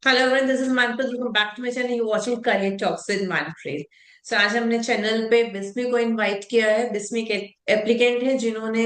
Hello everyone, this is Manpreet. Welcome back to my channel. You watching career talks with Manpreet. So आज हमने channel पे बिस्मी को invite किया है। बिस्मी के एप्लीकेंट है जिन्होंने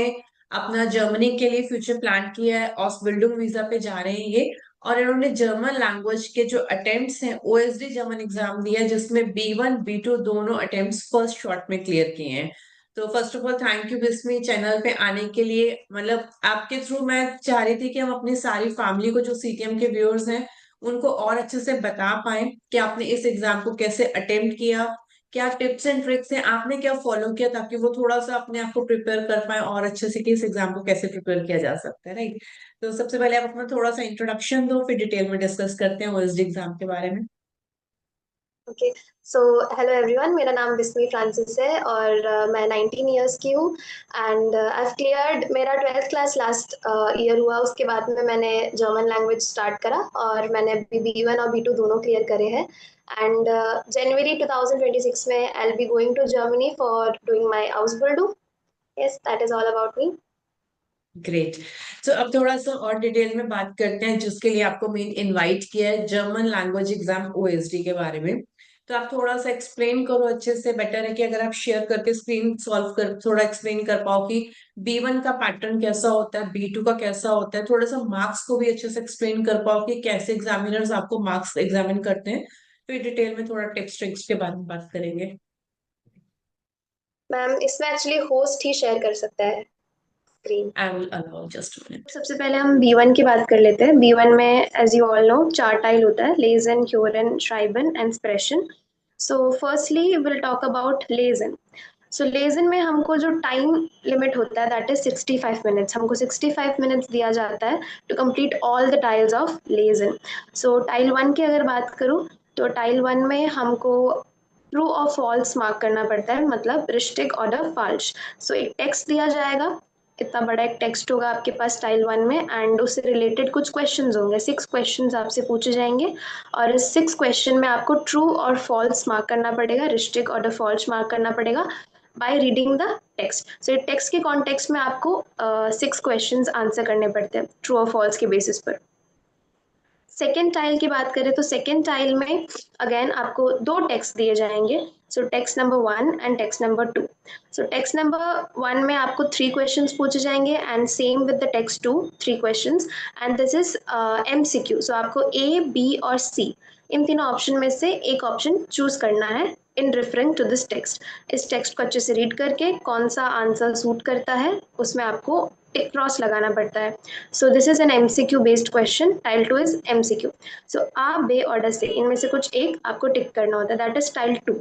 अपना जर्मनी के लिए फ्यूचर प्लान किया है। ऑस्बिल्डुंग वीजा पे जा रहे हैं ये। और इन्होंने जर्मन लैंग्वेज के जो अटेम्प्ट्स हैं ओएसडी जर्मन एग्जाम दिया है, जिसमें B1 B2 दोनों अटेम्प्ट्स फर्स्ट शॉट में क्लियर किए हैं। तो first of all thank you Bismi channel पे आने के लिए। मतलब आपके थ्रू मैं चाह रही थी कि हम अपनी सारी फैमिली को, जो सीटीएम के व्यूअर्स हैं, उनको और अच्छे से बता पाए कि आपने इस एग्जाम को कैसे अटेम्प्ट किया, क्या टिप्स एंड ट्रिक्स हैं, आपने क्या फॉलो किया, ताकि वो थोड़ा सा अपने आप को प्रिपेयर कर पाए और अच्छे से कि इस एग्जाम को कैसे प्रिपेयर किया जा सकता है, राइट। तो सबसे पहले आप अपना थोड़ा सा इंट्रोडक्शन दो, फिर डिटेल में डिस्कस करते हैं ओएसडी एग्जाम के बारे में। ओके। सो हेलो एवरीवन, मेरा नाम बिस्मी फ्रांसिस है और मैं 19 इयर्स की हूँ। एंड आई हैव क्लियर्ड मेरा 12th क्लास लास्ट ईयर हुआ। उसके बाद में मैंने जर्मन लैंग्वेज स्टार्ट करा और मैंने अभी B1 और B2 दोनों क्लियर करे हैं। एंड जनवरी 2026 में I will be going to Germany for doing my आउसबिल्डung। Yes, that is all about me. Great. तो अब थोड़ा सा और डिटेल में बात करते हैं, जिसके लिए आपको मेन इनवाइट किया है, जर्मन लैंग्वेज एग्जाम ओएसडी के बारे में। तो आप थोड़ा सा एक्सप्लेन करो अच्छे से। बेटर है कि अगर आप शेयर करके स्क्रीन सॉल्व कर थोड़ा एक्सप्लेन कर पाओ कि B1 का पैटर्न कैसा होता है, B2 का कैसा होता है। थोड़ा सा मार्क्स को भी अच्छे से एक्सप्लेन कर पाओ कि कैसे एग्जामिनर्स आपको मार्क्स एग्जामिन करते हैं। फिर डिटेल में थोड़ा टिप्स ट्रिक्स के बारे में बात करेंगे। मैम, इसमें एक्चुअली होस्ट ही शेयर कर सकता है screen. I will allow just a minute. सबसे पहले हम B1 की बात कर लेते हैं। B1 में एज यू ऑल नो 4 टाइल होता है: लेजन, ह्यूरन, श्राइबन एंड स्प्रेशन। So firstly will talk about लेजन। सो लेजन में हमको जो टाइम लिमिट होता है दैट इज 65 मिनट्स। हमको 65 मिनट्स दिया जाता है टू कंप्लीट ऑल द टाइल्स ऑफ लेजन। सो टाइल 1 की अगर बात करूँ तो टाइल 1 में हमको ट्रू और फॉल्स मार्क करना पड़ता है, मतलब रिश्टिक ऑर्डर फाल्श। सो एक टेक्स्ट दिया जाएगा, इतना बड़ा एक टेक्स्ट होगा आपके पास स्टाइल 1 में, एंड उससे रिलेटेड कुछ क्वेश्चंस होंगे। 6 क्वेश्चंस आपसे पूछे जाएंगे और इस 6 क्वेश्चन में आपको ट्रू और फॉल्स मार्क करना पड़ेगा, रिस्ट्रिक और फॉल्स मार्क करना पड़ेगा by reading the text. So text के कॉन्टेक्स्ट में आपको 6 क्वेश्चंस आंसर करने पड़ते हैं ट्रू और फॉल्स के बेसिस पर। सेकेंड टाइल की बात करें तो सेकेंड टाइल में अगेन आपको दो टेक्स्ट दिए जाएंगे। सो text number 1 and text number 2। So text number 1 में आपको 3 क्वेश्चंस पूछे जाएंगे and same with the text 2, 3 questions. And this is MCQ। सो आपको A, B और C इन तीनों ऑप्शन में से एक ऑप्शन चूज करना है इन रेफरिंग टू दिस टेक्स्ट। इस टेक्स्ट को अच्छे से रीड करके कौन सा आंसर सूट करता है उसमें आपको टिक क्रॉस लगाना पड़ता है। So this is an MCQ based question. टाइल 2 इज MCQ। सो आ बे ऑर्डर से इनमें से कुछ एक आपको टिक करना होता है, दैट इज टाइल 2।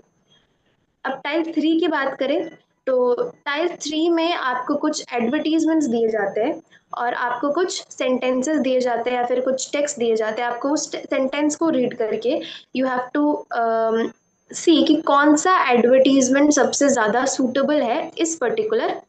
अब टाइल 3 की बात करें तो टाइल 3 में आपको कुछ एडवर्टीजमेंट्स दिए जाते हैं और आपको कुछ सेंटेंसेस दिए जाते हैं या फिर कुछ टेक्स्ट दिए जाते हैं। आपको उस सेंटेंस को रीड करके यू हैव टू सी कि कौन सा एडवर्टीजमेंट सबसे ज़्यादा सूटेबल है इस पर्टिकुलर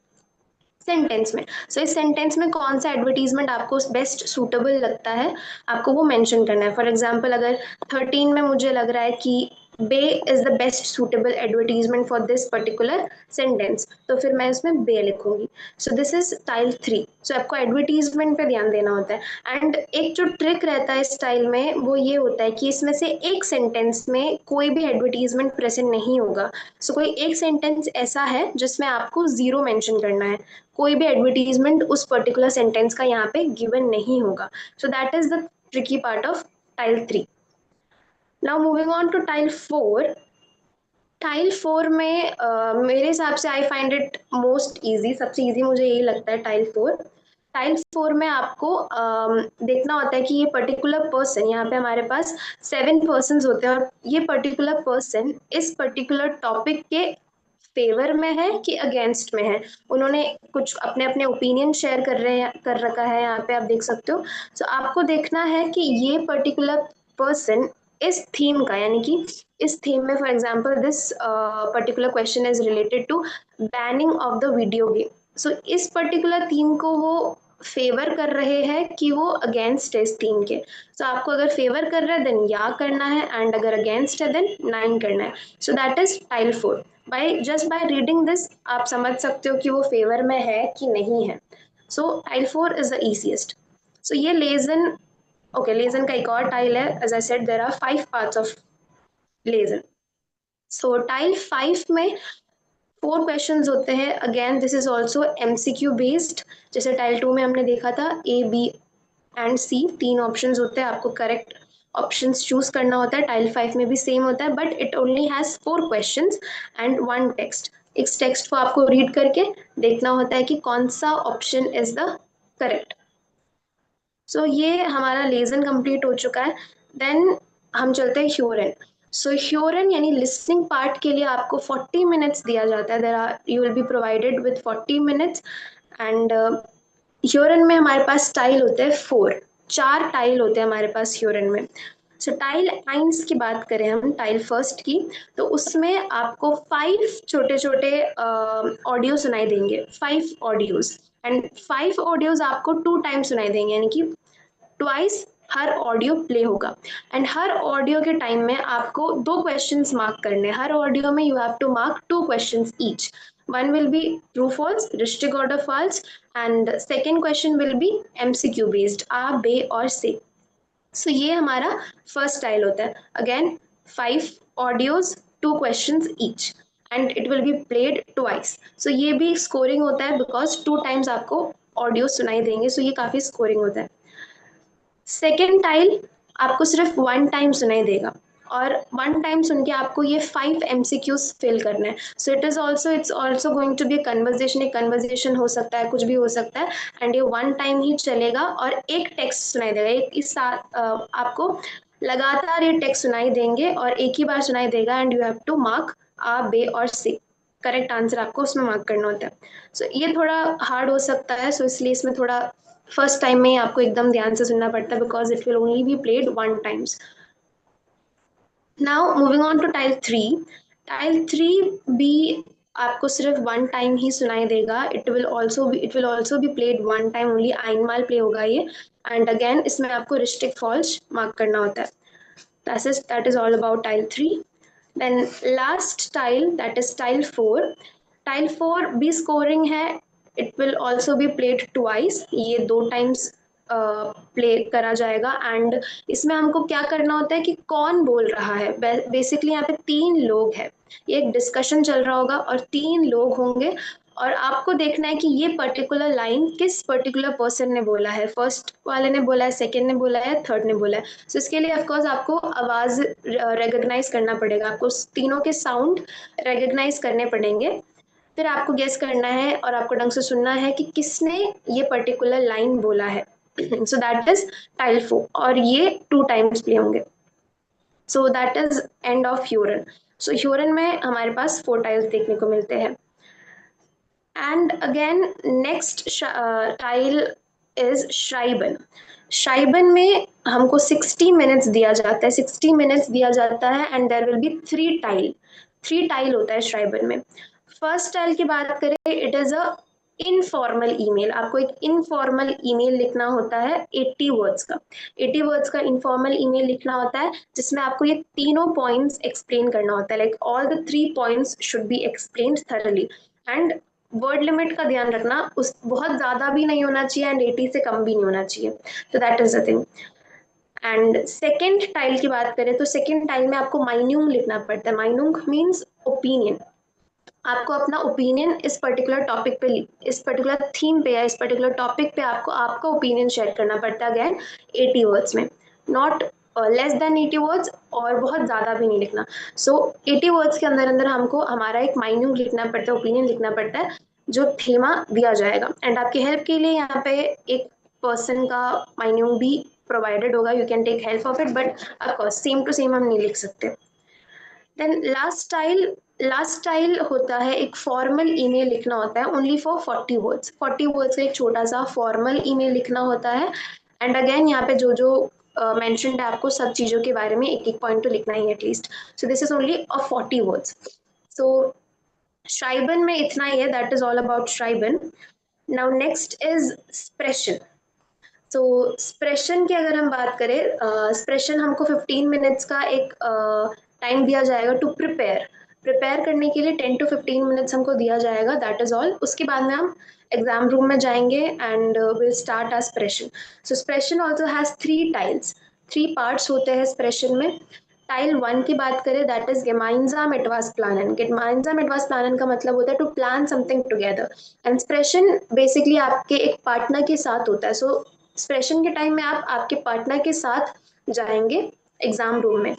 सेंटेंस में। सो इस सेंटेंस में कौन सा एडवर्टीजमेंट आपको बेस्ट सूटेबल लगता है, आपको वो मेंशन करना है। फॉर एग्जांपल अगर 13 में मुझे लग रहा है कि बे is the best suitable advertisement for this particular sentence, तो फिर मैं उसमें बे लिखूंगी। सो दिस इज टाइल 3। सो आपको एडवर्टीजमेंट पे ध्यान देना होता है। एंड एक जो ट्रिक रहता है इस स्टाइल में वो ये होता है कि इसमें से एक सेंटेंस में कोई भी एडवर्टीजमेंट प्रेजेंट नहीं होगा। सो कोई एक सेंटेंस ऐसा है जिसमें आपको जीरो मेंशन करना है, कोई भी एडवर्टीजमेंट उस पर्टिकुलर सेंटेंस का यहाँ पे गिवन नहीं होगा। So that is the tricky part of टाइल 3। नाउ मूविंग ऑन टू टाइल 4। टाइल 4 में मेरे हिसाब से I find it most easy, सबसे इजी मुझे यही लगता है टाइल 4। टाइल 4 में आपको देखना होता है कि ये पर्टिकुलर पर्सन, यहाँ पे हमारे पास 7 पर्सन होते हैं और ये पर्टिकुलर पर्सन इस पर्टिकुलर टॉपिक के फेवर में है कि अगेंस्ट में है। उन्होंने कुछ अपने अपने ओपिनियन शेयर कर रखा है, यहाँ पे आप देख सकते हो। सो आपको देखना है कि ये पर्टिकुलर पर्सन इस थीम का, यानी कि इस थीम में for example this particular question is related to banning of the video game. So इस पर्टिकुलर थीम को वो फेवर कर रहे हैं कि वो अगेंस्ट है इस थीम के। सो आपको अगर फेवर कर रहा है देन या करना है, एंड अगर अगेंस्ट है देन नाइन करना है। सो दैट इज टाइल 4। बाय रीडिंग दिस आप समझ सकते हो कि वो फेवर में है कि नहीं है। सो टाइल 4 इज द इजीएस्ट। सो ये लेजन ओके, लेजन का एक और टाइल है. As I said there are 5 parts of लेजन. सो टाइल 5 में 4 क्वेश्चंस होते हैं. Again this is also MCQ based. जैसे टाइल 2 में हमने देखा था, A B and C 3 options होते हैं, आपको करेक्ट ऑप्शंस चूज करना होता है. टाइल 5 में भी सेम होता है, but it only has 4 questions and 1 text. इस टेक्स्ट को आपको रीड करके देखना होता है कि कौन सा ऑप्शन इज द करेक्ट. सो ये हमारा लेसन कंप्लीट हो चुका है. देन हम चलते हैं ह्यूरन. सो ह्यूरन यानी लिसनिंग पार्ट के लिए आपको 40 मिनट्स दिया जाता है. There are you will be provided with 40 minutes. And ह्यूरन में हमारे पास टाइल होते हैं 4. 4 टाइल होते हैं हमारे पास ह्यूरन में. सो टाइल आइंस की बात करें हम, टाइल फर्स्ट की, तो उसमें आपको 5 छोटे छोटे ऑडियो सुनाई देंगे. 5 ऑडियोज. एंड 5 ऑडियोज आपको 2 टाइम सुनाई देंगे, यानी कि ट्वाइस हर ऑडियो प्ले होगा. एंड हर ऑडियो के टाइम में आपको 2 क्वेश्चंस मार्क करने हैं. हर ऑडियो में you have to mark 2 questions each. One will be true false, Rishtik order false, and second question will be MCQ based, आ बे और से. सो ये हमारा फर्स्ट स्टाइल होता है. Again 5 audios, 2 questions each, and it will be played twice. So ये भी स्कोरिंग होता है बिकॉज 2 टाइम्स आपको ऑडियो सुनाई देंगे. सो ये काफी स्कोरिंग होता है. सेकेंड टाइल आपको सिर्फ 1 टाइम सुनाई देगा, और 1 टाइम सुन के आपको ये 5 एमसीक्यूज फिल करना है. So it's also going to be conversation. एक कन्वर्जेशन हो सकता है, कुछ भी हो सकता है, एंड ये 1 टाइम ही चलेगा. और एक टेक्स्ट सुनाई देगा. एक इस साथ आपको लगातार ये टेक्स्ट सुनाई देंगे और एक ही बार सुनाई देगा. And you have to mark आ बे और से. करेक्ट आंसर आपको उसमें मार्क करना होता है. सो ये थोड़ा हार्ड हो सकता है, सो इसलिए इसमें थोड़ा फर्स्ट टाइम में ही आपको एकदम ध्यान से सुनना पड़ता है, because it will only be played 1 times. Now moving on to टाइल 3. टाइल 3 भी आपको सिर्फ 1 टाइम ही सुनाई देगा. It will also be played 1 time only. आइनमाल प्ले होगा ये. एंड अगेन इसमें आपको रिस्ट्रिक्ट फॉल्स मार्क करना होता है. That is all about tile 3. Then last tile, that is tile 4. Tile 4 भी scoring है. It will also be played twice. ये 2 times प्ले करा जाएगा. एंड इसमें हमको क्या करना होता है कि कौन बोल रहा है. बेसिकली यहाँ पे 3 लोग हैं. ये एक डिस्कशन चल रहा होगा और 3 लोग होंगे, और आपको देखना है कि ये पर्टिकुलर लाइन किस पर्टिकुलर पर्सन ने बोला है. फर्स्ट वाले ने बोला है, सेकंड ने बोला है, थर्ड ने बोला है. सो इसके लिए ऑफकोर्स आपको आवाज रिकॉग्नाइज करना पड़ेगा. आपको तीनों के साउंड रिकॉग्नाइज करने पड़ेंगे. फिर आपको गेस करना है और आपको ढंग से सुनना है कि किसने ये पर्टिकुलर लाइन बोला है. सो दैट इज टाइल 4, और ये 2 टाइम्स प्ले होंगे. So that is end of ह्यूरन. सो ह्यूरन में हमारे पास 4 टाइल्स देखने को मिलते हैं. एंड अगेन नेक्स्ट टाइल इज श्राइबन. श्राइबन में हमको 60 मिनट्स दिया जाता है. 60 मिनट्स दिया जाता है एंड देयर विल बी 3 टाइल. 3 टाइल होता है श्राइबन में. फर्स्ट टाइल की बात करें, it is a informal email. आपको एक इनफॉर्मल ईमेल लिखना होता है 80 वर्ड्स का. 80 वर्ड्स का इनफॉर्मल ईमेल लिखना होता है, जिसमें आपको ये तीनों पॉइंट्स एक्सप्लेन करना होता है. Like all the 3 points should be explained thoroughly. And word limit का ध्यान रखना, उस बहुत ज्यादा भी नहीं होना चाहिए एंड 80 से कम भी नहीं होना चाहिए. तो that is the thing. And second tile की बात करें तो सेकेंड टाइल में आपको माइन्यूंग लिखना पड़ता है. माइन्यूंग मीन्स ओपिनियन. आपको अपना ओपिनियन इस पर्टिकुलर टॉपिक पे, इस पर्टिकुलर थीम पे या इस पर्टिकुलर टॉपिक पे आपको आपका ओपिनियन शेयर करना पड़ता है. अगेन 80 वर्ड्स में, नॉट लेस देन 80 वर्ड्स, और बहुत ज़्यादा भी नहीं लिखना. सो 80 वर्ड्स के अंदर अंदर हमको हमारा एक माइन्यूट लिखना पड़ता है, ओपिनियन लिखना पड़ता है, जो थीमा दिया जाएगा. एंड आपकी हेल्प के लिए यहाँ पे एक पर्सन का माइन्यूट भी प्रोवाइडेड होगा. You can take help of it, but of course same to same हम नहीं लिख सकते. देन लास्ट स्टाइल होता है एक फॉर्मल ईमेल लिखना होता है ओनली फॉर 40 वर्ड्स. 40 वर्ड्स का एक छोटा सा फॉर्मल ईमेल लिखना होता है. एंड अगेन यहाँ पे जो जो मेंशन्ड है, आपको सब चीज़ों के बारे में एक एक पॉइंट तो लिखना ही at least. So this is only a 40 words. So श्राइबन में इतना ही है. दैट इज ऑल अबाउट श्राइबन. नाउ नेक्स्ट इज स्प्रेशन. तो स्प्रेशन की अगर हम बात करें, स्प्रेशन हमको 15 मिनट्स का एक टाइम दिया जाएगा टू प्रिपेयर. प्रिपेयर करने के लिए 10 to 15 मिनट्स हमको दिया जाएगा, दैट इज ऑल। उसके बाद में हम एग्जाम रूम में जाएंगे एंड विल स्टार्ट आवर स्प्रेशन। सो स्प्रेशन ऑल्सो हैज 3 टाइल्स, 3 पार्ट्स होते हैं स्प्रेशन में। टाइल 1 की बात करें, that is gemeinsam etwas planen। gemeinsam etwas planen का मतलब होता है to plan something together, and expression basically आपके एक पार्टनर के साथ होता है। सो एक्सप्रेशन के टाइम में आप आपके पार्टनर के साथ जाएंगे एग्जाम रूम में।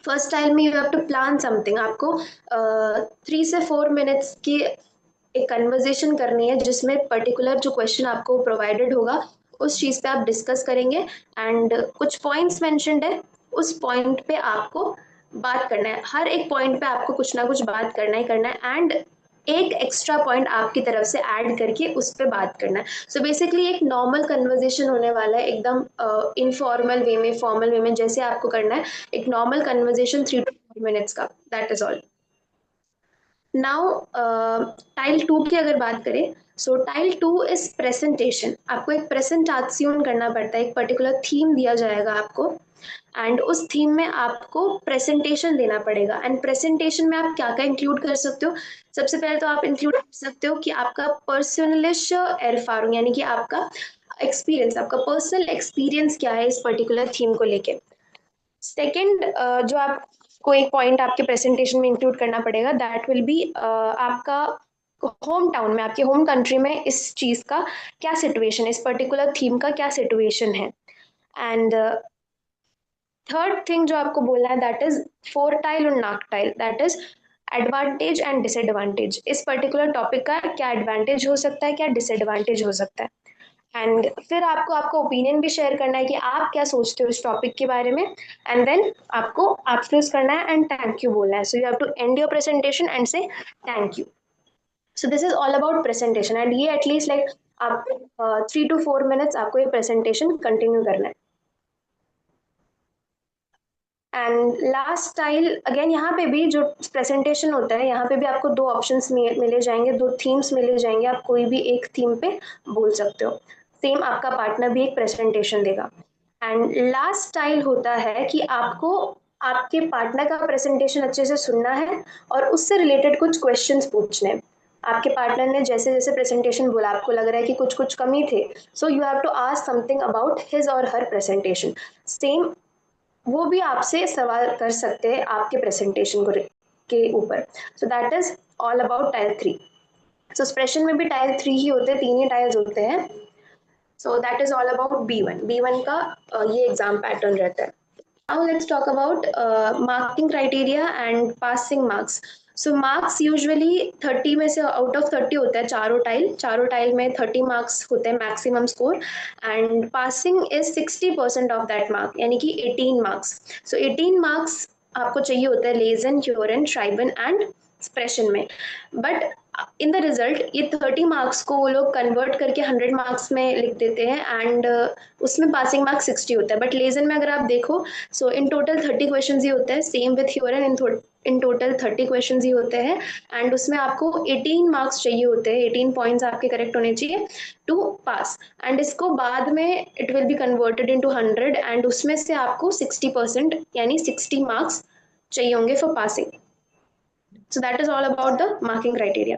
फर्स्ट टाइम में you have to plan something, आपको 3 से 4 मिनट्स की एक कन्वर्जेशन करनी है जिसमें पर्टिकुलर जो क्वेश्चन आपको प्रोवाइडेड होगा उस चीज पे आप डिस्कस करेंगे, एंड कुछ पॉइंट्स मेंशन्ड है, उस पॉइंट पे आपको बात करना है। हर एक पॉइंट पे आपको कुछ ना कुछ बात करना ही करना है, एंड एक एक्स्ट्रा पॉइंट आपकी तरफ से ऐड करके उस पर बात करना है। सो बेसिकली एक नॉर्मल कन्वर्जेशन होने वाला है, एकदम इनफॉर्मल वे में, फॉर्मल वे में, जैसे आपको करना है एक नॉर्मल कन्वर्जेशन 3 to 4 मिनट्स का, that is all. Now tile 2 की अगर बात करें, सो टाइल 2 इज प्रेजेंटेशन। आपको एक प्रेजेंटेशन करना पड़ता है, एक पर्टिकुलर थीम दिया जाएगा आपको, एंड उस थीम में आपको प्रेजेंटेशन देना पड़ेगा। एंड प्रेजेंटेशन में आप क्या क्या इंक्लूड कर सकते हो? सबसे पहले तो आप इंक्लूड कर सकते हो कि आपका पर्सनलिश एरफारुंग, यानी कि आपका एक्सपीरियंस, आपका पर्सनल एक्सपीरियंस क्या है इस पर्टिकुलर थीम को लेके। सेकेंड जो आपको एक पॉइंट आपके प्रेजेंटेशन में इंक्लूड करना पड़ेगा, दैट विल बी आपका होम टाउन में, आपके होम कंट्री में इस चीज का क्या सिचुएशन है, इस पर्टिकुलर थीम का क्या सिचुएशन है। एंड थर्ड थिंग जो आपको बोलना है, दैट इज फोर टाइल और नाक tile, that is advantage and disadvantage. इस पर्टिकुलर टॉपिक का क्या एडवांटेज हो सकता है, क्या डिसएडवांटेज हो सकता है, एंड फिर आपको आपका ओपिनियन भी शेयर करना है कि आप क्या सोचते हो इस टॉपिक के बारे में, एंड देन आपको एक्सप्रेस करना है एंड थैंक यू बोलना है। So you have to end your presentation and say thank you. So this is all about presentation, and ये एटलीस्ट लाइक आप 3 to 4 मिनट्स आपको ये प्रेजेंटेशन कंटिन्यू करना है। एंड लास्ट स्टाइल अगेन, यहाँ पे भी जो प्रेजेंटेशन होता है, यहाँ पे भी आपको 2 ऑप्शंस मिले जाएंगे, 2 थीम्स मिले जाएंगे, आप कोई भी एक थीम पे बोल सकते हो। सेम आपका पार्टनर भी एक प्रेजेंटेशन देगा। एंड लास्ट स्टाइल होता है कि आपको आपके पार्टनर का प्रेजेंटेशन अच्छे से सुनना है और उससे रिलेटेड कुछ क्वेश्चंस पूछने हैं। आपके पार्टनर ने जैसे जैसे प्रेजेंटेशन बोला, आपको लग रहा है कि कुछ कुछ कमी थे, so you have to ask something about his और हर प्रेजेंटेशन। सेम वो भी आपसे सवाल कर सकते हैं आपके प्रेजेंटेशन को के ऊपर। सो that is all about tile 3। So expression में भी टाइल 3 ही होते हैं, 3 ही टाइल्स होते हैं। सो that is all about B1। B1 का ये एग्जाम पैटर्न रहता है। Now let's talk about marking criteria and passing marks. So marks usually 30 में से आउट ऑफ 30 होता है, चारों टाइल में 30 मार्क्स होते हैं maximum score, and passing is 60% of that mark, यानी कि 18 मार्क्स। सो 18 मार्क्स आपको चाहिए होता है लेजन, ह्यूरन, श्राइबन एंड एक्सप्रेशन में। बट इन द रिजल्ट ये 30 मार्क्स को वो लोग कन्वर्ट करके 100 मार्क्स में लिख देते हैं, एंड उसमें पासिंग मार्क्स 60 होता है। बट लेजन में अगर आप देखो, सो इन टोटल 30 क्वेश्चन ही होते हैं, सेम विथ ह्यूरन, इन टोटल 30 क्वेश्चन ही होते हैं, एंड उसमें आपको 18 मार्क्स चाहिए होते हैं, 18 पॉइंट्स आपके करेक्ट होने चाहिए टू पास। एंड इसको बाद में it will be converted into 100, and उसमें से आपको 60% यानी 60 मार्क्स चाहिए होंगे for passing. So that is all about the marking criteria.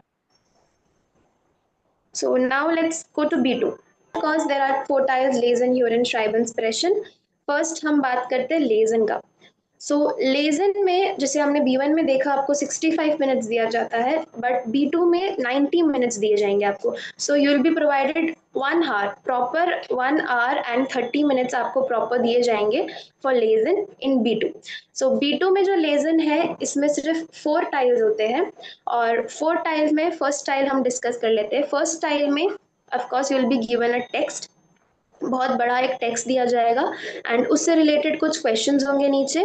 So now let's go to B2. Because there are 4 tiles, लेजन, ह्यूरन, श्राइबन, एक्सप्रेशन। फर्स्ट हम बात करते हैं लेजन का। सो लेजन में जैसे हमने B1 में देखा, आपको 65 मिनट्स दिया जाता है, बट B2 में 90 मिनट्स दिए जाएंगे आपको। So you will be provided 1 hour, proper 1 hour and 30 minutes आपको प्रॉपर दिए जाएंगे for lesion in B2। So B2 में जो लेजन है इसमें सिर्फ 4 टाइल्स होते हैं, और 4 टाइल्स में फर्स्ट टाइल हम डिस्कस कर लेते हैं। फर्स्ट टाइल में of course you will be given a text, बहुत बड़ा एक टेक्स्ट दिया जाएगा, एंड उससे रिलेटेड कुछ क्वेश्चंस होंगे नीचे,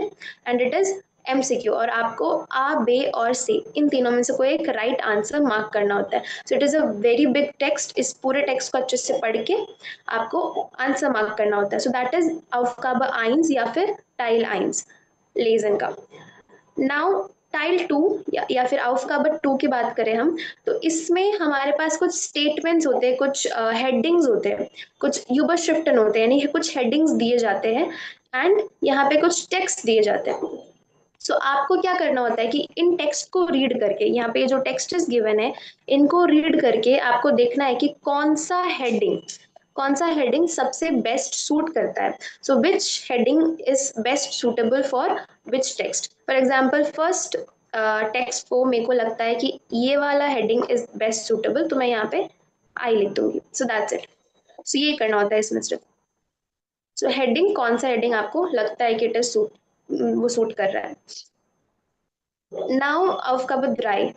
एंड इट इज MCQ, और आपको आ, बे और से इन तीनों में से कोई एक राइट आंसर मार्क करना होता है। So it is a very big text, इस पूरे टेक्स्ट को अच्छे से पढ़ के आपको आंसर मार्क करना होता है। सो दैट इज aufgabe 1 या फिर टाइल 1 लेजन का। नाउ टाइल 2 या फिर aufgabe 2 की बात करें हम, तो इसमें हमारे पास कुछ स्टेटमेंट्स होते हैं, कुछ हेडिंग्स होते हैं, कुछ होते हैं, यानी कुछ हेडिंग्स दिए जाते हैं, एंड यहाँ पे कुछ टेक्स्ट दिए जाते हैं। सो आपको क्या करना होता है कि इन टेक्स्ट को रीड करके, यहाँ पे जो टेक्स्ट इज गिवन है, इनको रीड करके आपको देखना है कि कौन सा हेडिंग सबसे बेस्ट सूट करता है. So which heading is best suitable for which text. For example first text को मेरे को लगता है कि ये वाला हेडिंग इज बेस्ट सुटेबल, तो मैं यहाँ पे आई लिख दूंगी. So that's it. सो ये करना होता है इसमें सिर्फ. सो हेडिंग, कौन सा हेडिंग आपको लगता है कि इट इज सूट, वो सूट कर रहा है. नाउ अवकबद्राय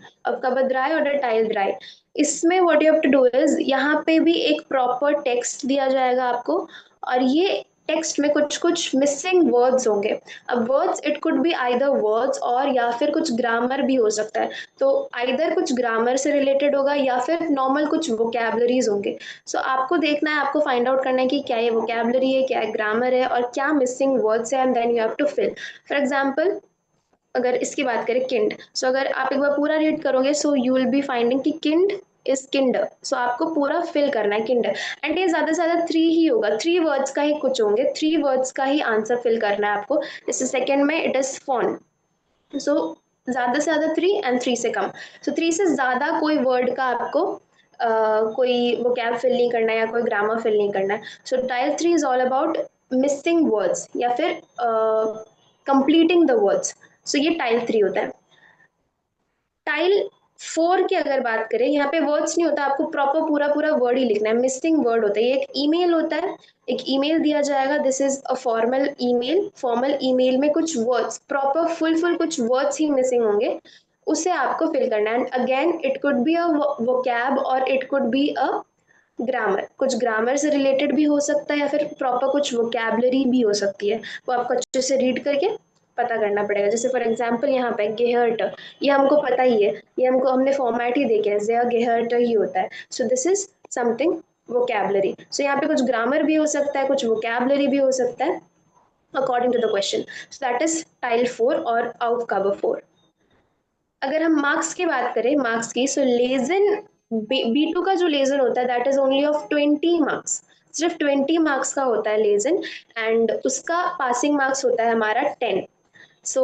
और टाइलद्राय, इसमें what you have to do is, यहाँ पे भी एक प्रॉपर टेक्स्ट दिया जाएगा आपको, और ये टेक्स्ट में कुछ कुछ मिसिंग वर्ड्स होंगे. अब words, it could be either words और या फिर कुछ ग्रामर भी हो सकता है. तो आइदर कुछ ग्रामर से रिलेटेड होगा या फिर नॉर्मल कुछ वोकैबलरीज होंगे. सो आपको देखना है, आपको फाइंड आउट करना है कि क्या ये वोकैबलरी है, क्या ग्रामर है, और क्या मिसिंग वर्ड्स है, and then you have to fill. For example अगर इसकी बात करें किंड, सो अगर आप एक बार पूरा रीड करोगे, सो यू विल बी फाइंडिंग कि किंड इज किंडर. सो आपको पूरा फिल करना है किंडर, एंड ये ज्यादा से ज्यादा 3 ही होगा, 3 वर्ड्स का ही कुछ होंगे, 3 वर्ड्स का ही आंसर फिल करना है आपको. जैसे सेकंड में इट इज फॉन. सो ज्यादा से ज्यादा 3 एंड 3 से कम. सो 3 से ज्यादा कोई वर्ड का आपको कोई वोकैब फिल नहीं करना है या कोई ग्रामर फिल नहीं करना है. So type 3 is all about missing words या फिर कंप्लीटिंग द वर्ड्स. सो ये टाइल 3 होता है. टाइल 4 की अगर बात करें, यहाँ पे वर्ड्स नहीं होता, आपको प्रॉपर पूरा पूरा वर्ड ही लिखना है. मिसिंग वर्ड होता है, ये एक ईमेल होता है, एक ईमेल दिया जाएगा, this is a formal email में कुछ वर्ड्स, प्रॉपर फुल कुछ वर्ड्स ही मिसिंग होंगे, उसे आपको फिल करना है. And again it could be a vocab और it could be a grammar, कुछ ग्रामर से रिलेटेड भी हो सकता है या फिर प्रॉपर कुछ वोकैबलरी भी हो सकती है, वो आपको अच्छे से रीड करके पता करना पड़ेगा. जैसे फॉर एग्जांपल यहाँ पे गेहर्ट, ये हमको पता ही है, ये हमने फॉर्मेट ही देखे हैं, गेहर्ट ही होता है. So this is something vocabulary. So यहाँ पे कुछ ग्रामर भी हो सकता है, कुछ वोकैबलरी भी हो सकता है, according to the question. So that is टाइल 4 और आउट कवर 4. अगर हम मार्क्स की बात करें, मार्क्स की, सो लेजन B2 का जो लेजन होता है that is only of 20 marks. सिर्फ 20 मार्क्स का होता है लेजन, एंड उसका पासिंग मार्क्स होता है हमारा 10. सो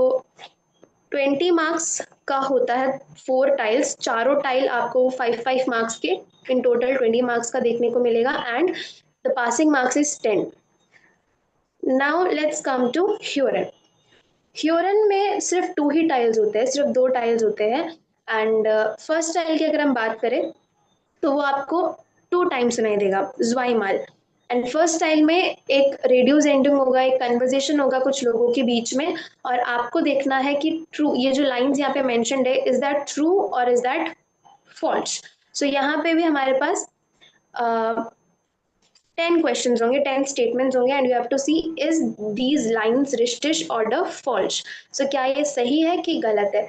20 मार्क्स का होता है 4 टाइल्स, चारों टाइल आपको 5 5 मार्क्स के, इन टोटल 20 मार्क्स का देखने को मिलेगा, and the passing marks is 10. Now let's come to ह्योरन. ह्योरन में सिर्फ 2 ही टाइल्स होते हैं, सिर्फ 2 टाइल्स होते हैं. एंड फर्स्ट टाइल की अगर हम बात करें, तो वो आपको 2 टाइम सुनाई देगा, ज्वाइमाल. एंड फर्स्ट टाइल में एक रेडियो एंडिंग होगा, एक कन्वर्जेशन होगा कुछ लोगों के बीच में, और आपको देखना है कि ट्रू, ये जो लाइंस यहाँ पे मेंशन्ड है, इज दैट ट्रू और इज दैट फॉल्स. सो यहाँ पे भी हमारे पास 10 क्वेश्चंस होंगे, 10 स्टेटमेंट्स होंगे, and you have to see is these lines रिश्टिश ऑर्डर फॉल्स. सो क्या ये सही है कि गलत है.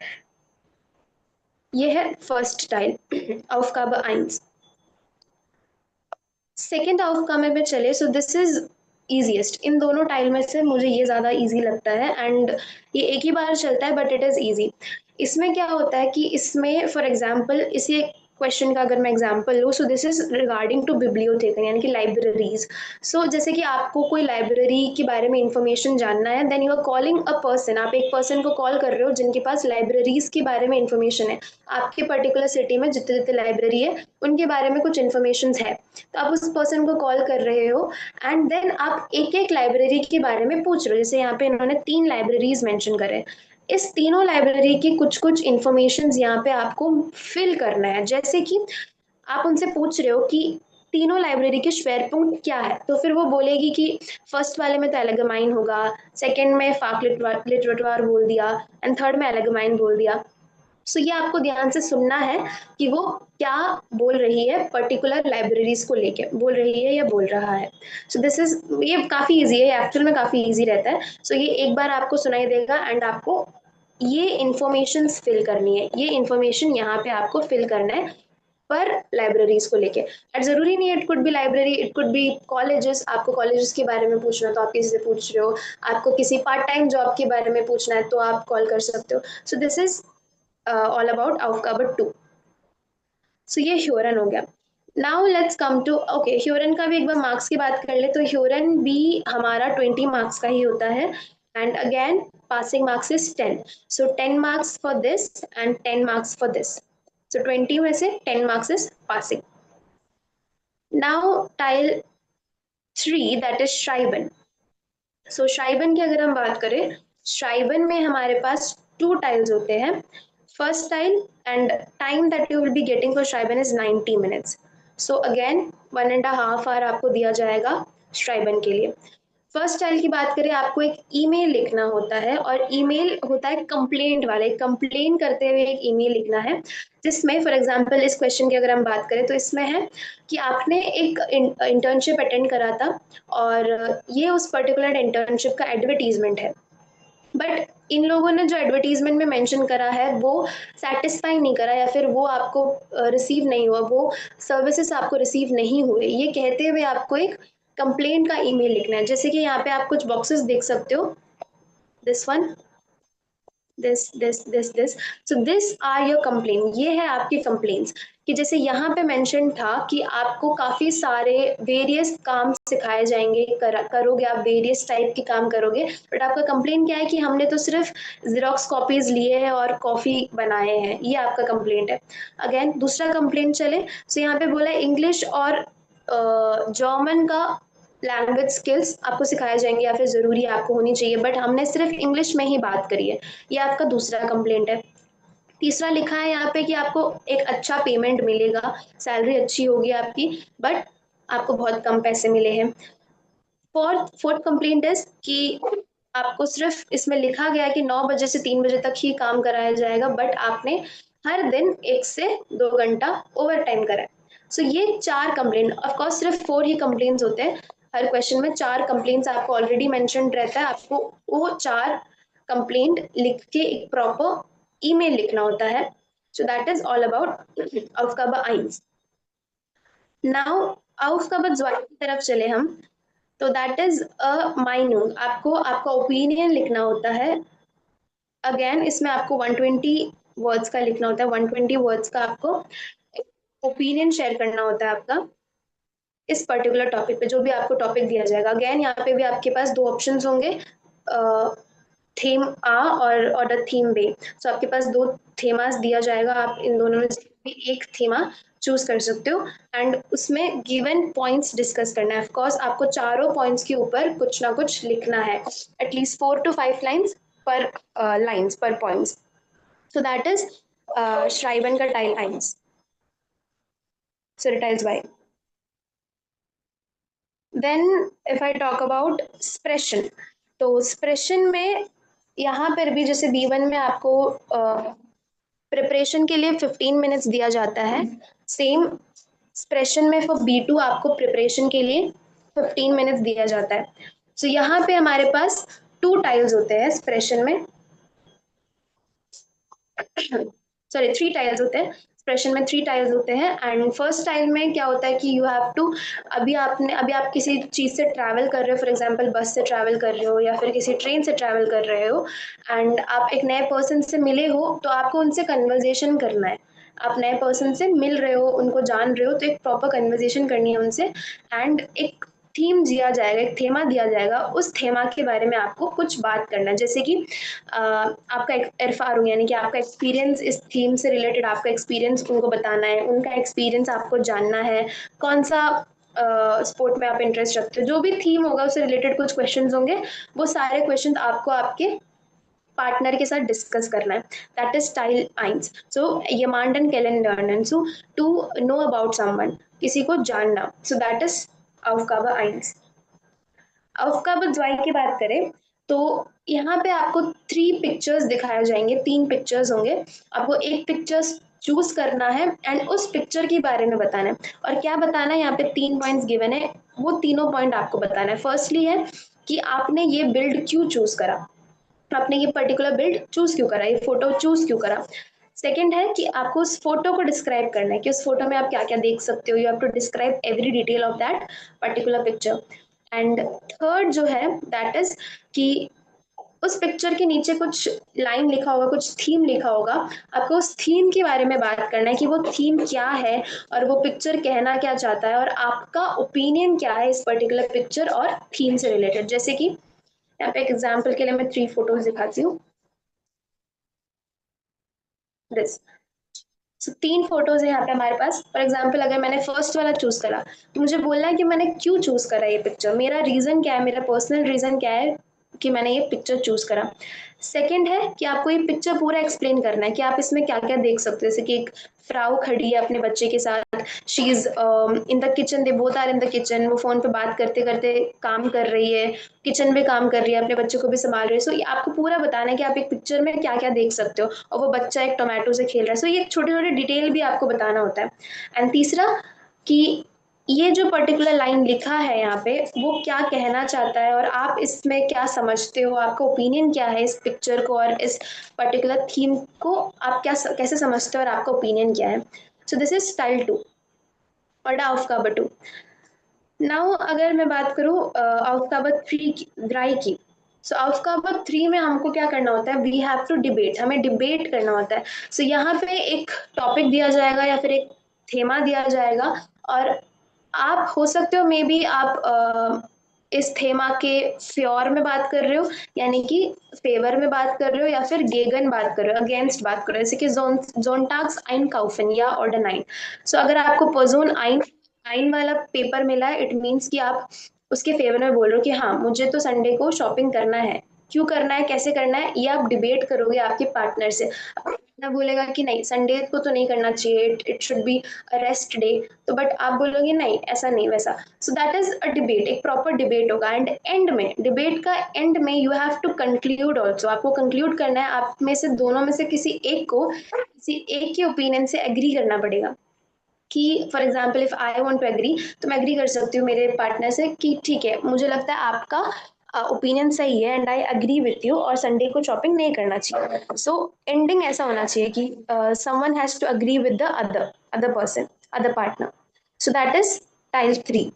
ये है फर्स्ट टाइल Aufgabe 1. सेकेंड Aufgabe में चले, सो दिस इज इजीएस्ट. इन दोनों टाइल में से मुझे ये ज्यादा इजी लगता है, एंड ये एक ही बार चलता है, बट इट इज इजी. इसमें क्या होता है कि इसमें फॉर एग्जाम्पल, इसी क्वेश्चन का अगर मैं एग्जांपल लूँ, so this is regarding to बिब्लियोथेका, यानी कि लाइब्रेरीज. सो जैसे कि आपको कोई लाइब्रेरी के बारे में इंफॉर्मेशन जानना है, then you are calling a person, आप एक पर्सन को कॉल कर रहे हो जिनके पास लाइब्रेरीज के बारे में इंफॉर्मेशन है, आपके पर्टिकुलर सिटी में जितने जितने लाइब्रेरी है उनके बारे में कुछ इन्फॉर्मेशन है, तो आप उस पर्सन को कॉल कर रहे हो, एंड देन आप एक एक लाइब्रेरी के बारे में पूछ रहे हो. जैसे यहाँ पे इन्होंने 3 लाइब्रेरीज मेंशन करे, इस तीनों लाइब्रेरी की कुछ कुछ इंफॉर्मेशन यहाँ पे आपको फिल करना है. जैसे कि आप उनसे पूछ रहे हो कि तीनों लाइब्रेरी के श्वेरपुंक्ट क्या है, तो फिर वो बोलेगी कि फर्स्ट वाले में तो एलेगमाइन होगा, सेकंड में फाक लिटरेटवार बोल दिया, एंड थर्ड में एलेगमाइन बोल दिया. सो ये आपको ध्यान से सुनना है कि वो क्या बोल रही है, पर्टिकुलर लाइब्रेरीज को लेके बोल रही है या बोल रहा है. सो दिस इज, ये काफी इजी है, एक्चुअल में काफी इजी रहता है. सो ये एक बार आपको सुनाई देगा, एंड आपको ये इंफॉर्मेशन फिल करनी है, ये इंफॉर्मेशन यहाँ पे आपको फिल करना है पर लाइब्रेरीज को लेके. एंड जरूरी नहीं है, it could B library, it could B colleges, आपको कॉलेजेस के बारे में पूछना है तो आप किसी से पूछ रहे हो, आपको किसी पार्ट टाइम जॉब के बारे में पूछना है तो आप कॉल कर सकते हो. So this is all about Aufgabe 2. So ये ह्योरन हो गया. Now let's come to, okay, ह्योरन का भी एक बार मार्क्स की बात कर ले, तो ह्योरन भी हमारा 20 मार्क्स का ही होता है. And again passing marks is 10. So 10 marks for this and 10 marks for this. So 20 में से 10 marks is passing. Now tile 3, that is Schreiben. So Schreiben की अगर हम बात करें, Schreiben में हमारे पास 2 tiles होते हैं. First tile, and time that you will be getting for Schreiben is 90 minutes. So again 1.5 hour आपको दिया जाएगा Schreiben के लिए. फर्स्ट टाइल की बात करें, आपको एक ईमेल लिखना होता है, और ईमेल होता है कंप्लेंट वाले, कंप्लेन करते हुए एक ईमेल लिखना है, जिसमें फॉर एग्जांपल इस क्वेश्चन की अगर हम बात करें तो इसमें है कि आपने एक इंटर्नशिप अटेंड करा था और ये उस पर्टिकुलर इंटर्नशिप का एडवर्टीजमेंट है, बट इन लोगों ने जो एडवर्टीजमेंट में मेंशन करा है वो सेटिस्फाई नहीं करा, या फिर वो आपको रिसीव नहीं हुआ, वो सर्विसेज आपको रिसीव नहीं हुए, ये कहते हुए आपको एक कंप्लेंट का ईमेल लिखना है. जैसे कि यहाँ पे आप कुछ बॉक्सेस देख सकते हो, this one, this. So this are your complain, ये है आपकी कंप्लेन्स. कि जैसे यहाँ पे मेंशन था कि आपको काफी सारे वेरियस काम सिखाए जाएंगे, करोगे आप, वेरियस टाइप के काम करोगे, बट आपका कंप्लेन क्या है कि हमने तो सिर्फ जेरोक्स कॉपीज लिए हैं और कॉफी बनाए हैं, ये आपका कंप्लेंट है. अगेन दूसरा कंप्लेंट चले, सो यहाँ पे बोला इंग्लिश और जर्मन का लैंग्वेज स्किल्स आपको सिखाए जाएंगे या फिर जरूरी आपको होनी चाहिए, बट हमने सिर्फ इंग्लिश में ही बात करी है, ये आपका दूसरा कंप्लेंट है. तीसरा लिखा है यहाँ पे कि आपको एक अच्छा पेमेंट मिलेगा, सैलरी अच्छी होगी आपकी, बट आपको बहुत कम पैसे मिले हैं. फोर्थ कंप्लेंट है कि आपको सिर्फ इसमें लिखा गया है कि 9 बजे से 3 बजे तक ही काम कराया जाएगा, बट आपने हर दिन 1 से 2 घंटा ओवर टाइम करा है. सो ये 4 कंप्लेंट, ऑफकोर्स सिर्फ 4 ही कंप्लेंट्स होते हैं हर क्वेश्चन में, 4 कंप्लेंट्स आपको ऑलरेडी मेंशन रहता है, आपको वो 4 कंप्लेंट लिख के एक प्रॉपर ईमेल लिखना होता है. सो that is all about Aufgabe 1. Now Aufgabe 2 की तरफ चले हम, तो दैट इज अ माइनूट, आपको आपका ओपिनियन लिखना होता है. अगेन इसमें आपको 120 वर्ड्स का लिखना होता है, 120 वर्ड्स का आपको ओपिनियन शेयर करना होता है आपका इस पर्टिकुलर टॉपिक पे, जो भी आपको टॉपिक दिया जाएगा. अगेन यहाँ पे भी आपके पास 2 ऑप्शंस होंगे, थीम आ और द थीम बे. सो आपके पास 2 थीमास दिया जाएगा, आप इन दोनों में से भी एक थीमा चूज कर सकते हो, एंड उसमें गिवन पॉइंट्स डिस्कस करना है. ऑफकोर्स आपको चारों पॉइंट्स के ऊपर कुछ ना कुछ लिखना है, एटलीस्ट 4 to 5 लाइन्स पर पॉइंट्स. सो दैट इज श्राइबन का टाइल 1. सो टाइल्स बाय. Then if I talk about स्प्रेशन, तो स्प्रेशन में यहाँ पर भी जैसे B1 में आपको प्रिपरेशन के लिए 15 मिनट्स दिया जाता है, सेम स्प्रेशन में फॉर B2 आपको प्रिपरेशन के लिए 15 मिनट्स दिया जाता है. सो यहाँ पे हमारे पास 2 टाइल्स होते हैं स्प्रेशन में, सॉरी 3 टाइल्स होते हैं एक्सप्रेशन में, 3 टाइल्स होते हैं. एंड फर्स्ट टाइल में क्या होता है कि यू हैव टू, अभी आप किसी चीज़ से ट्रैवल कर रहे हो, फॉर एग्जांपल बस से ट्रैवल कर रहे हो या फिर किसी ट्रेन से ट्रैवल कर रहे हो, एंड आप एक नए पर्सन से मिले हो, तो आपको उनसे कन्वर्जेशन करना है. आप नए पर्सन से मिल रहे हो, उनको जान रहे हो, तो एक प्रॉपर कन्वर्जेशन करनी है उनसे, एंड एक थीम दिया जाएगा, एक थेमा दिया जाएगा, उस थेमा के बारे में आपको कुछ बात करना है. जैसे कि आपका इरफार यानी कि आपका एक्सपीरियंस इस थीम से रिलेटेड, आपका एक्सपीरियंस उनको बताना है, उनका एक्सपीरियंस आपको जानना है, कौन सा स्पोर्ट में आप इंटरेस्ट रखते हो, जो भी थीम होगा उससे रिलेटेड कुछ क्वेश्चंस होंगे, वो सारे क्वेश्चंस आपको आपके पार्टनर के साथ डिस्कस करना है. That is style 1. So jemanden kennenlernen, so to know about someone, किसी को जानना. So that is Aufgabe 1. Aufgabe 2 की बात करें तो यहाँ पे आपको 3 पिक्चर्स दिखाए जाएंगे, 3 पिक्चर्स होंगे, आपको एक पिक्चर्स चूज करना है एंड उस पिक्चर के बारे में बताना है. और क्या बताना है, यहाँ पे 3 पॉइंट्स गिवन है, वो तीनों पॉइंट आपको बताना है. फर्स्टली है कि आपने ये बिल्ड क्यों चूज करा, आपने ये पर्टिकुलर बिल्ड चूज क्यों करा, ये फोटो चूज क्यों करा. सेकंड है कि आपको उस फोटो को डिस्क्राइब करना है कि उस फोटो में आप क्या क्या देख सकते हो, you have to describe every detail of that particular picture. And third जो है दैट इज कि उस पिक्चर के नीचे कुछ लाइन लिखा होगा, कुछ थीम लिखा होगा, आपको उस थीम के बारे में बात करना है कि वो थीम क्या है और वो पिक्चर कहना क्या चाहता है और आपका ओपिनियन क्या है इस पर्टिकुलर पिक्चर और थीम से रिलेटेड. जैसे कि यहाँ पे एक एग्जाम्पल के लिए मैं 3 फोटोज दिखाती हूँ। दिस, सो 3 फोटोज है यहाँ पे हमारे पास। फॉर एग्जाम्पल अगर मैंने फर्स्ट वाला चूज करा तो मुझे बोलना है कि मैंने क्यों चूज करा ये पिक्चर, मेरा रीजन क्या है, मेरा पर्सनल रीजन क्या है कि मैंने ये पिक्चर चूज करा। सेकंड है कि आपको ये पिक्चर पूरा एक्सप्लेन करना है कि आप इसमें क्या क्या देख सकते हो, जैसे कि एक फ्राउ खड़ी है अपने बच्चे के साथ, she is in the kitchen, they both are in the kitchen, वो फोन पे बात करते करते काम कर रही है, किचन में काम कर रही है, अपने बच्चे को भी संभाल रही है। सो ये आपको पूरा बताना है कि आप एक पिक्चर में क्या क्या देख सकते हो, और वो बच्चा एक टोमेटो से खेल रहा है। सो ये छोटे छोटे डिटेल भी आपको बताना होता है। एंड तीसरा कि ये जो पर्टिकुलर लाइन लिखा है यहाँ पे वो क्या कहना चाहता है और आप इसमें क्या समझते हो, आपका ओपिनियन क्या है इस पिक्चर को और इस पर्टिकुलर थीम को, आप क्या कैसे समझते हो और आपका ओपिनियन क्या है। सो दिस इज स्टाइल 2 और aufgabe 2। नाउ अगर मैं बात करूँ aufgabe 3 की, ड्राई की, सो aufgabe 3 में हमको क्या करना होता है, वी हैव टू डिबेट, हमें डिबेट करना होता है। सो यहाँ पे एक टॉपिक दिया जाएगा या फिर एक थेमा दिया जाएगा, और आप हो सकते हो मे बी आप इस थेमा के फ्योर में बात कर रहे हो, यानी कि फेवर में बात कर रहे हो, या फिर गेगन बात कर रहे हो, अगेंस्ट बात कर रहे हो, जैसे कि जोनटाक्स आइन काउफन या ऑर्डनाइन। सो अगर आपको पर्सोन आइन आइन वाला पेपर मिला है, इट मीन्स कि आप उसके फेवर में बोल रहे हो कि हाँ मुझे तो संडे को शॉपिंग करना है, क्यों करना है, कैसे करना है, ये आप डिबेट करोगे आपके पार्टनर से। पार्टनर बोलेगा कि नहीं संडे को तो नहीं करना चाहिए, it should be a rest day, तो बट आप बोलोगे नहीं ऐसा नहीं वैसा। So that is a debate, एक प्रॉपर डिबेट होगा। एंड एंड में, डिबेट का एंड में you have to conclude also, आपको कंक्लूड करना है, आप में से दोनों में से किसी एक को किसी एक के ओपिनियन से एग्री करना पड़ेगा। कि for example if I want to agree, तो मैं एग्री कर सकती हूँ मेरे पार्टनर से कि ठीक है मुझे लगता है आपका ओपिनियन सही है and I agree with you, और संडे को शॉपिंग नहीं करना चाहिए। सो एंडिंग ऐसा होना चाहिए कि someone has to agree with the other other person, other partner. So that is type 3।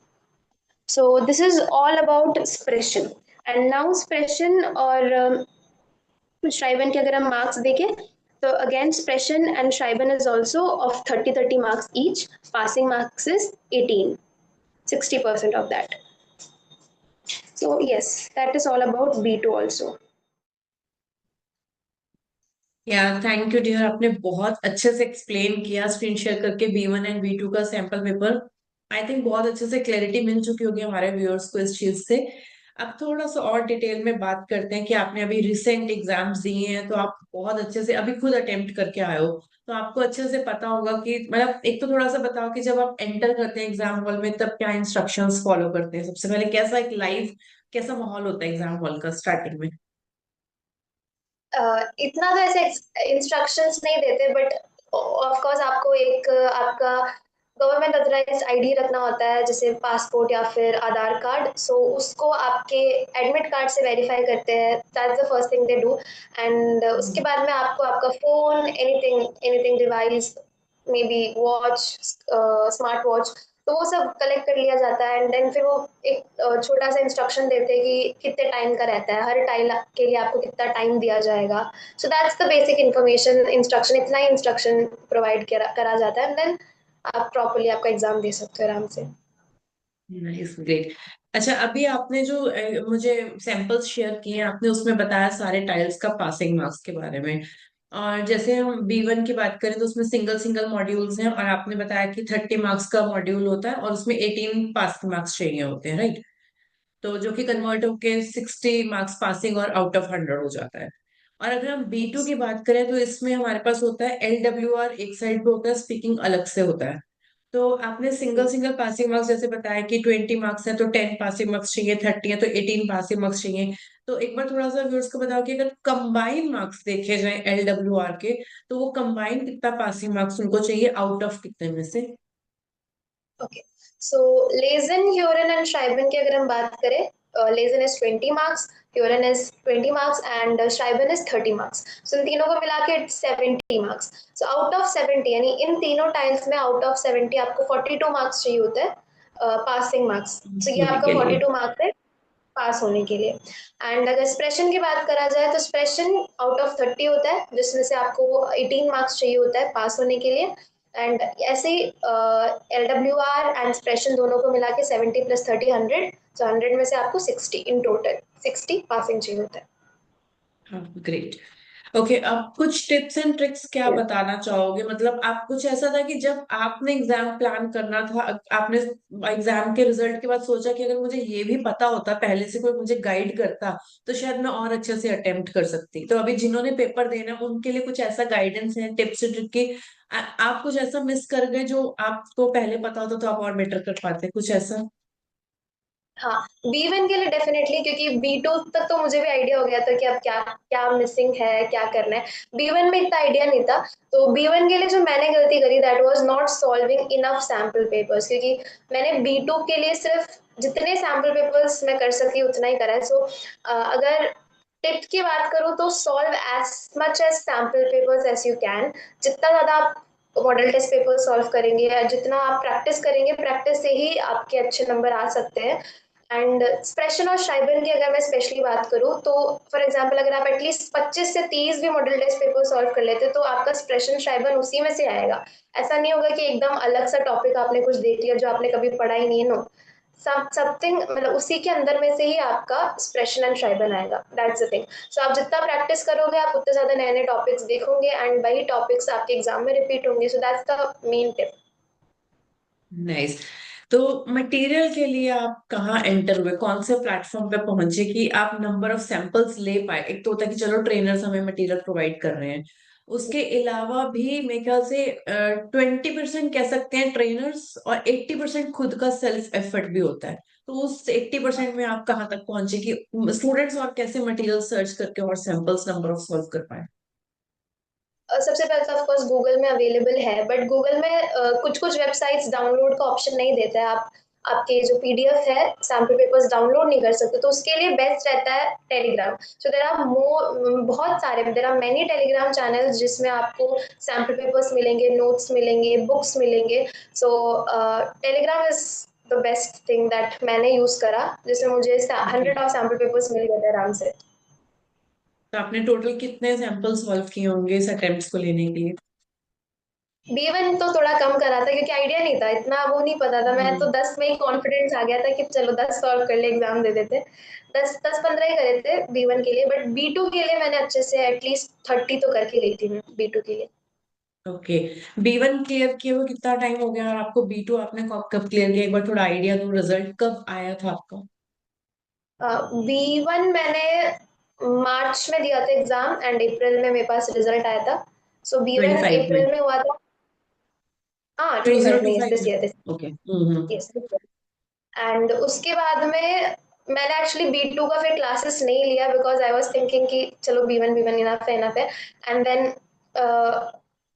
So this is all about expression. And now expression और Schreiben के अगर हम मार्क्स देखें, तो again Sprechen and Schreiben is also of 30 marks each. Passing marks is 18, 60% of that. So yes, that is all about B2 also. यार thank you dear, आपने बहुत अच्छे से एक्सप्लेन किया स्क्रीन शेयर करके B1 एंड B2 का sample paper. I think बहुत अच्छे से क्लैरिटी मिल चुकी होगी हमारे व्यूअर्स को इस चीज से। अब थोड़ा सा और डिटेल में बात करते हैं कि आपने अभी रिसेंट एग्जाम्स दिए हैं, तो आप बहुत अच्छे से अभी खुद अटेम्प्ट करके आए हो, तो आपको अच्छे से पता होगा कि मतलब एक तो थोड़ा सा बताओ कि जब आप एंटर करते हैं एग्जाम हॉल में तब क्या इंस्ट्रक्शंस फॉलो करते हैं, सबसे पहले कैसा एक लाइव कैसा माहौल होता है एग्जाम हॉल का स्टार्टिंग में। इतना तो ऐसे इंस्ट्रक्शंस नहीं देते, बट ऑफ कोर्स आपको एक आपका गवर्नमेंट अथराइज्ड आईडी रखना होता है, जैसे पासपोर्ट या फिर आधार कार्ड। सो उसको आपके एडमिट कार्ड से वेरीफाई करते हैं, that's the first thing they do. And उसके बाद में आपको आपका phone, anything anything device, may be watch, smart watch, तो वो सब कलेक्ट कर लिया जाता है। एंड देन फिर वो एक छोटा सा इंस्ट्रक्शन देते हैं कि कितने टाइम का रहता है, हर टाइल के लिए आपको कितना टाइम दिया जाएगा। So that's the basic information, instruction, इतना ही इंस्ट्रक्शन प्रोवाइड करा जाता है। एंड देन आप प्रॉपरली आपका एग्जाम दे सकते हो आराम से। Nice, great. अच्छा, अभी आपने जो मुझे सैंपल्स शेयर किए हैं, आपने उसमें बताया सारे टाइल्स का पासिंग मार्क्स के बारे में। और जैसे हम B1 की बात करें तो उसमें सिंगल सिंगल मॉड्यूल्स हैं, और आपने बताया कि 30 मार्क्स का मॉड्यूल होता है और उसमें 18 पासिंग मार्क्स चाहिए होते हैं, राइट? तो जो कि कन्वर्ट होके 60 मार्क्स पासिंग और आउट ऑफ 100 हो जाता है। और अगर हम B2 की बात करें तो इसमें हमारे पास होता है LWR एक साइड पे होता है, स्पीकिंग अलग से होता है। तो आपने सिंगल सिंगल पासिंग मार्क्स जैसे बताया कि 20 मार्क्स है तो 10 पासिंग मार्क्स चाहिए, 30 है तो 18 पासिंग मार्क्स चाहिए। तो एक बार थोड़ा सा व्यूअर्स को बताओ कि अगर कंबाइन मार्क्स देखे जाए LWR के, तो वो कंबाइन कितना पासिंग मार्क्स उनको चाहिए आउट ऑफ कितने में से। ओके, सो लेजन, ह्यूरन एंड श्राइबन की अगर हम बात करें, लेजन इज 20 मार्क्स, ह्यूरन इज 20 मार्क्स एंड श्राइबन इज 30 मार्क्स। सो इन तीनों को मिला के it's 70 marks. So out of 70, यानी इन तीनों टाइम्स में आउट ऑफ 70 आपको 42 मार्क्स चाहिए होता है पासिंग मार्क्स। सो ये होने आपका के लिए। 42 मार्क्स है पास होने के लिए। एंड अगर एक्सप्रेशन की बात करा जाए तो एक्सप्रेशन आउट ऑफ 30 होता है, जिसमें से आपको 18 मार्क्स चाहिए होता है पास होने के लिए। एंड ऐसे ही LWR एंड एक्सप्रेशन दोनों को मिला के 70 + 30 100, सो 100 में से आपको 60 इन टोटल 60 पासिंग चाहिए होता है। ग्रेट। ओके, अब कुछ टिप्स एंड ट्रिक्स क्या बताना चाहोगे? मतलब आप कुछ ऐसा था कि जब आपने एग्जाम प्लान करना था, आपने एग्जाम के रिजल्ट के बाद सोचा कि अगर मुझे ये भी पता होता पहले से, कोई मुझे गाइड करता, तो शायद मैं और अच्छे से अटेम्प्ट कर सकती। तो अभी जिन्होंने पेपर देना है उनके लिए कुछ ऐसा गाइडेंस है, टिप्स ट्रिक की? आप कुछ ऐसा मिस कर गए जो आपको पहले पता होता तो आप और बेटर कर पाते, कुछ ऐसा? हाँ, B1 के लिए डेफिनेटली, क्योंकि B2 तक तो मुझे भी आइडिया हो गया था कि अब क्या क्या मिसिंग है, क्या करना है। B1 में इतना आइडिया नहीं था। तो B1 के लिए जो मैंने गलती करी, that was not solving enough sample papers, क्योंकि मैंने B2 के लिए सिर्फ जितने सैम्पल पेपर्स मैं कर सकती उतना ही करा है। सो अगर टिप की बात करूँ तो solve as much as sample papers as you can. जितना ज्यादा आप मॉडल टेस्ट पेपर सॉल्व करेंगे या जितना आप प्रैक्टिस करेंगे, प्रैक्टिस से ही आपके अच्छे नंबर आ सकते हैं। एंड स्प्रेशन और शाइबन की अगर मैं स्पेशली बात करूँ तो फॉर एग्जांपल अगर आप एटलीस्ट 25 से 30 भी मॉडल टेस्ट पेपर सॉल्व कर लेते तो आपका स्प्रेशन शाइबन उसी में से आएगा। ऐसा नहीं होगा कि एकदम अलग सा टॉपिक आपने कुछ देख लिया जो आपने कभी पढ़ा ही नहीं है। नो, समथिंग मतलब उसी के अंदर में से ही आपका स्प्रेशन एंड शाइबन आएगा। That's the thing. सो आप जितना प्रैक्टिस करोगे आप उतने ज्यादा नए नए टॉपिक्स देखोगे एंड वही टॉपिक्स आपके एग्जाम में रिपीट होंगे। So that's the main tip. Nice. तो मटेरियल के लिए आप कहाँ एंटर हुए, कौन से प्लेटफॉर्म पे पहुंचे कि आप नंबर ऑफ सैंपल्स ले पाए? एक तो होता है कि चलो ट्रेनर्स हमें मटेरियल प्रोवाइड कर रहे हैं, उसके अलावा भी मेरे ख्याल से 20% कह सकते हैं ट्रेनर्स, और 80% खुद का सेल्फ एफर्ट भी होता है। तो उस 80% में आप कहाँ तक पहुंचे कि स्टूडेंट्स और कैसे मटेरियल सर्च करके और सैंपल्स नंबर ऑफ सॉल्व कर पाए? सबसे पहले तो ऑफकोर्स गूगल में अवेलेबल है, बट गूगल में कुछ कुछ वेबसाइट्स डाउनलोड का ऑप्शन नहीं देते हैं। आप आपके जो PDF है सैम्पल पेपर्स डाउनलोड नहीं कर सकते, तो उसके लिए बेस्ट रहता है टेलीग्राम। सो देर आर बहुत सारे, there are many Telegram channels जिसमें आपको सैम्पल पेपर्स मिलेंगे, नोट्स मिलेंगे, बुक्स मिलेंगे। So Telegram is the best thing that मैंने यूज करा, जिसमें मुझे ओके, 100 ऑफ सैम्पल पेपर्स मिल गए थे आराम से। तो आपने टोटल कितने सैंपल सॉल्व किए होंगे इस अटेम्प्ट्स को लेने के लिए? B1 तो थोड़ा कम करा था क्योंकि आइडिया नहीं था, इतना वो नहीं पता था। मैं तो 10 में ही कॉन्फिडेंस आ गया था कि चलो 10 सॉल्व कर ले, एग्जाम दे देते। 10-15 ही करे थे B1 के लिए, बट B2 के लिए मैंने अच्छे से एटलीस्ट 30 तो करके गई थी मैं B2 के लिए। ओके। B1 क्लियर किए हुए कितना टाइम हो गया, और आपको B2 आपने कब कब क्लियर किया? एक बार थोड़ा आइडिया दो, रिजल्ट कब आया था आपका? B1 मैंने मार्च में दिया था एग्जाम एंड अप्रैल में मेरे पास रिजल्ट आया था। सो B1 25 में? अप्रैल में हुआ था। हाँ, 25 में, 2025 दिस में? Year, okay. यस। एंड उसके बाद में मैंने एक्चुअली B2 का फिर क्लासेस नहीं लिया बिकॉज आई वाज थिंकिंग कि चलो B1 इनफ है, इनफ है। एंड देन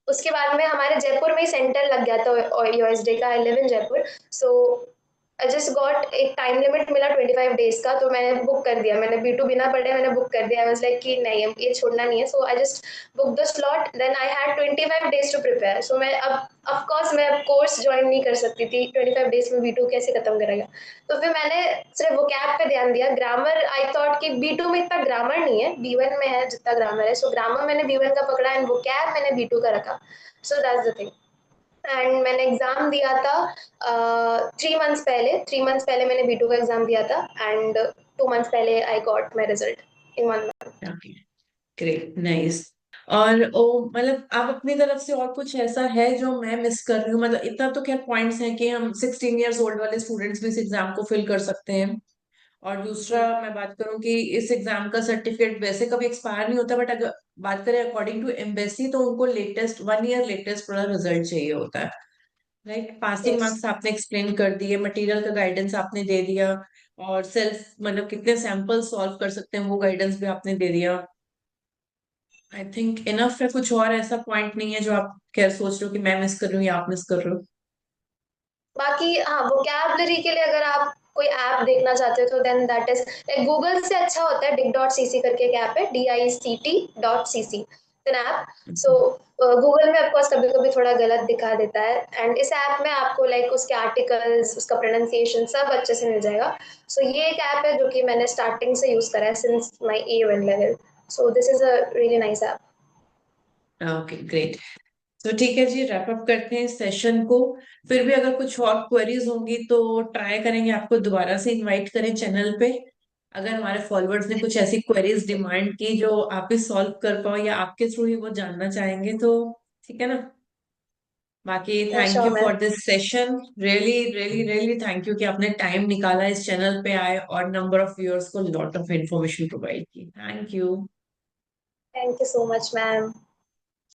उसके बाद में हमारे जयपुर में ही सेंटर लग गया था USD का। I live in Jaipur. So I just got एक टाइम लिमिट मिला 25 डेज का, तो मैंने बुक कर दिया। मैंने B2 बिना पढ़े मैंने बुक कर दिया। आई वाज लाइक कि नहीं, ये छोड़ना नहीं है। So I just book the slot, then I had 25 days to prepare. So मैं अब ऑफ कोर्स मैं अब कोर्स ज्वाइन नहीं कर सकती थी 25 डेज में। B2 कैसे खत्म करेगा? तो फिर मैंने सिर्फ वोकैब पे ध्यान दिया। ग्रामर आई थॉट कि B2 में इतना ग्रामर नहीं है, B1 में है जितना ग्रामर है। सो ग्रामर मैंने B1 का पकड़ा एंड वोकैब मैंने B2 का रखा। So that's the thing. And मैंने एग्जाम दिया था 3 मंथ्स पहले मैंने B2 का एग्जाम दिया था एंड 2 मंथ्स पहले I got my result in 1 month. Okay, great, nice. और ओ, मतलब आप अपनी तरफ से और कुछ ऐसा है जो मैं मिस कर रही हूँ? मतलब इतना तो खैर पॉइंट्स हैं कि हम 16 ईयर्स ओल्ड वाले स्टूडेंट्स भी इस एग्जाम को फिल कर सकते हैं। और दूसरा मैं बात करूं कि इस एग्जाम का सर्टिफिकेट वैसे कभी एक्सपायर नहीं होता, बट अगर बात करें अकॉर्डिंग टू एम्बेसी तो उनको लेटेस्ट 1 ईयर लेटेस्ट पूरा रिजल्ट चाहिए होता है। Right, passing yes. मार्क्स आपने एक्सप्लेन कर दिए, मटेरियल का गाइडेंस आपने दे दिया, और सेल्फ मतलब कितने सैंपल सॉल्व कर सकते हैं वो गाइडेंस भी आपने दे दिया। आई थिंक इनफ है। कुछ और ऐसा पॉइंट नहीं है जो आप क्या सोच रहे हो कि मैं मिस कर रही हूँ या आप मिस कर रहे हो? बाकी हाँ, वोकैबलरी के लिए अगर आप कोई ऐप देखना चाहते हो तो then that is like Google से अच्छा होता है। dic.cc करके एक ऐप है, DICT.cc an app. So Google में ऑफकोर्स कभी कभी थोड़ा गलत दिखा देता है एंड इस ऐप में आपको लाइक उसके आर्टिकल्स, उसका प्रोनाउंसिएशन सब अच्छे से मिल जाएगा। सो ये एक ऐप है जो कि मैंने स्टार्टिंग से यूज करा है since my A1 level. So this is a really nice app. Okay, great. तो ठीक है जी, रैप अप करते हैं इस सेशन को। फिर भी अगर कुछ और क्वेरीज होंगी तो ट्राई करेंगे आपको दोबारा से इनवाइट करें चैनल पे। अगर हमारे फॉलोअर्स ने कुछ ऐसी क्वेरीज डिमांड की जो आप भी सॉल्व कर पाओ या आपके थ्रू ही वो जानना चाहेंगे तो ठीक है ना। बाकी thank sure you ma'am. For this session, really really really thank you कि आपने टाइम निकाला इस चैनल पे आए और नंबर ऑफ व्यूअर्स को लॉट ऑफ इन्फॉर्मेशन प्रोवाइड की। Thank you. Thank you so much ma'am.